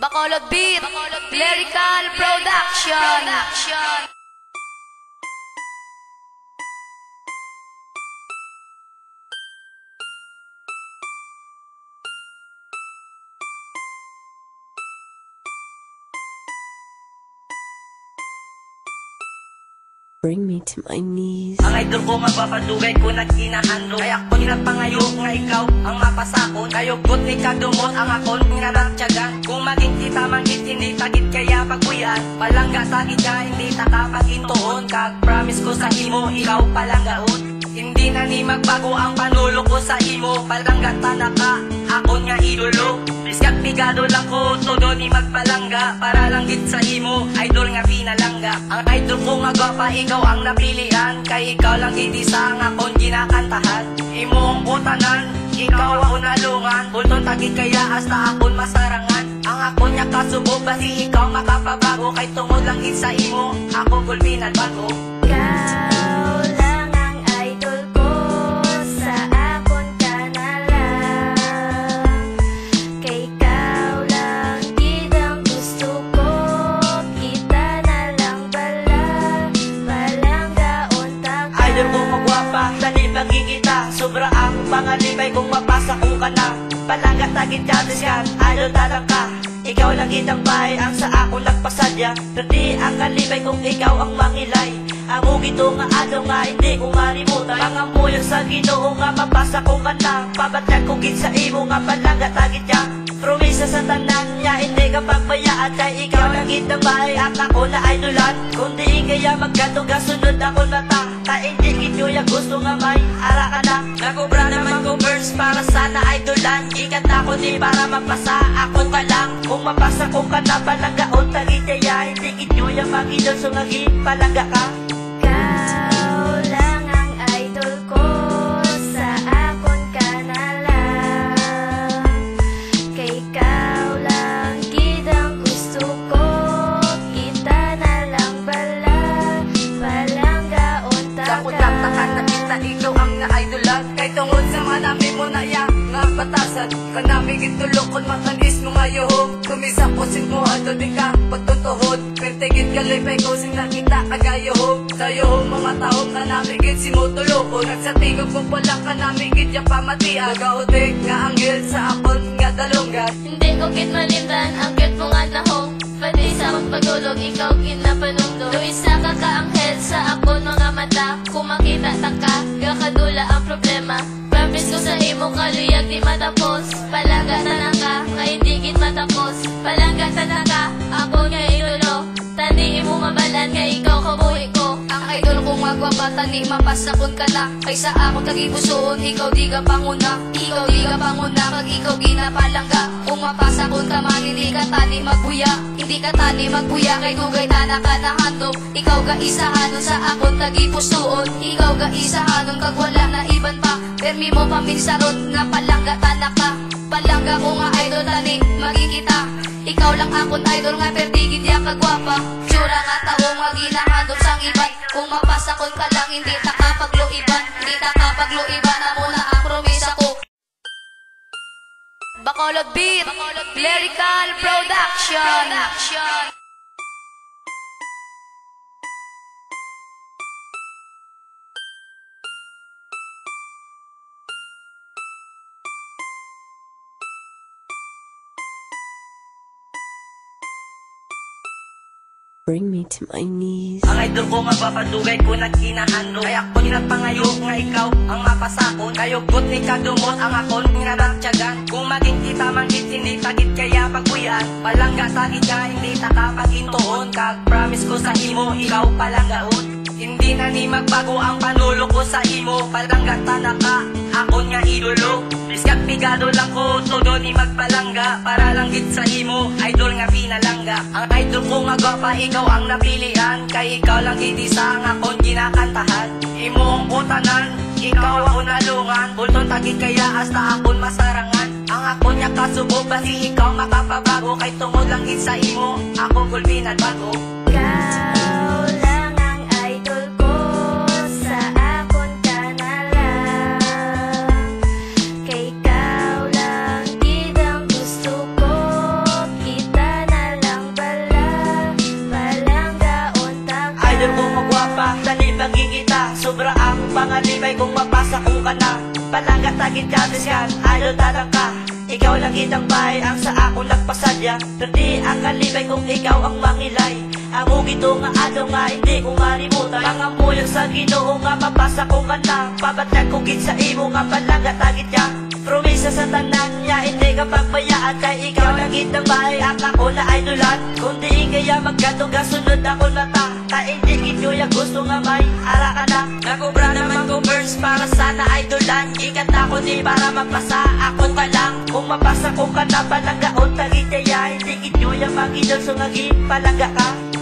Bacolod Beat, Lyrical Production. Bring me to my knees. Ang idol ko magpapadugay ko nagkinahandog. Kaya ko ninapangayo nga ikaw ang mapasakon. Kayugot ni kadumot ang akon nginaraptyagan. Kung maging kita manggit hindi tagit kaya pagbuyan. Palangga tagit ka hindi takapagintuon. Kag promise ko sa imo ikaw palanggaon. Hindi na ni magbago ang panulo ko sa imo. Palangga tanaka akon nga idolo. Biskat pigado lang ko todo ni magpalangga. Para lang git sa imo idol nga pinalangga. Ang idol ko nga gwapa ikaw ang napilian. Kay ikaw lang gitisa nga akon ginakantahan. Imo ang butanan ikaw ang unalungan. Bulton tagit kaya hasta akon masarangan. Ang akon niya kasubog basi ikaw makapabago. Kay tungod lang git sa imo ako gulpinan bago. Ikaw lang ang idol ko, sa akon ka na lang. Kay ikaw lang gid ang gusto ko, kita na lang bala, palanggaon ta ka. Idol ko magwapa, dali magkikita. Sobra ang pangalipay kung mapasa ko ka na. Palangga tagit chances yan, idol talang ka. Ikaw lang gitang bahay ang sa ako nagpasadya. Dati ang kalibay kung ikaw ang mangilay. Amo gito nga adlaw nga hindi ko marimutan. Mga muyang sa Ginoo nga mapasa ko ka na. Pabatyan ko git sa imo nga palangga tagit ya. Promisa sa tanan niya hindi ka pagbayaan. Kay ikaw lang gitang bahay at ako na idolan. Kung di kaya magkatuga sunod ako mata. Kay hindi gito ya gusto nga may ara ka na. Nagubra naman ko verse para sana idolan. Ikat ako di para mapasa ako pa lang. Kung mapasa ko ka na palanggaon tagit ya. Hindi gito ya magidol so ngagi palangga ka. Ikaw lang ang idol ko, sa akon ka na lang. Kay ikaw lang gid ang gusto ko, kita na lang bala, palanggaon ta Sa ka. kutang-takan na kita ikaw ang na-idolan. Kay tungod sa manami mo na ya nga batasan. Kanami gitulokon matanis mo nga yuhog. Kumisa ko sin mo ato di ka pagtutuhod. Pertigit kalipay ko sin nakita kagayuhog. Sa yuhog mga taong kanami git si mo tulokon. Nagsatingog mo pala kanami git yung pamatian. Gaudig nga anghel sa akon nga dalunggan. Hindi ko kit malimdan, ang cute mo nga nahong. Pati sa magpagulog, ikaw kinapanungdo. Luisa ka ka-anghel sa akon mga mata. Kung makita ta ka, kakadula ang problema. Promise ko sa imo kaluyag di matapos. Palangga na ka, nga hindi git matapos. Palangga na ka, ako nga idolo. Tani mo mabalan, nga ikaw kabuhi ko. Ang idol ko magwapa tani mapasakon ka na. Kaysa ako tagipusoon, ikaw di ka panguna. Ikaw di ka panguna, kag ikaw ginapalangga. Kung mapasakon ka man, hindi ka tani magbuya. Hindi ka tani magbuya, kay dugay na ka nahandog. Ikaw ga isahanon sa akon tagipusoon. Ikaw ga isahanon kag wala na iban pa. Permi mo paminsaron nga palangga tanak ka. Palangga ko nga idol tani magkikita. Ikaw lang akon idol nga pertigid ya kagwapa. Tsura nga tao nga ginahandog sang iban. Kung mapasakon ka lang hindi ta kapagluiban. Hindi ta kapagluiban na muna ang promisa ko. Bacolod Beat, Lyrical Production. Bring me to my knees. Ang idol ko magpapadugay ko nagkinahandog. Kaya ko ninapangayo nga ikaw ang mapasakon. Kayugot ni kadumot ang akon nginaraptyagan. Kung maging kita manggit hindi tagit kaya pagbuyan. Palangga tagit ka hindi takapagintuon. Kag promise ko sa imo ikaw palanggaon. Hindi na ni magbago ang panulo ko sa imo. Palangga tanaka akon nga idolo. Biskat pigado lang ko todo ni magpalangga. Para lang git sa imo idol nga pinalangga. Ang idol ko nga gwapa ikaw ang napilian. Kay ikaw lang gitisa nga akon ginakantahan. Imo ang butanan ikaw ang unalungan. Bulton tagit kaya hasta akon masarangan. Ang akon niya kasubog basi ikaw makapabago. Kay tungod lang git sa imo ako gulpinan bago. Ikaw lang ang idol ko, sa akon ka na lang. Kay ikaw lang gid ang gusto ko, kita na palangga tagit kabiskan, idol talang ka. Ikaw lang itang bahay ang sa ako nagpasadya. Perdi ang kalibay kung ikaw ang mangilay. Ang ugito nga ano nga hindi ko marimutan. Mga muyang sa Ginoo nga mapasa ko ka na. Pabatag ko gid sa imo nga palangga tagit ka. Promisa sa tanan niya, hindi ka pagbayaan. Kay ikaw lang itang bahay, at ako na idolan. Kung di kaya magkatong kasunod ako mata. Kay hindi kinyo yung gusto nga may ara ka na. Nakubra naman ko verse para sana idolan. Ikat ako ni para mapasa ako ka lang. Kung mapasa ko ka na palanggaon tagit kaya hindi kinyo yung mag-idol. So naging palangga ka.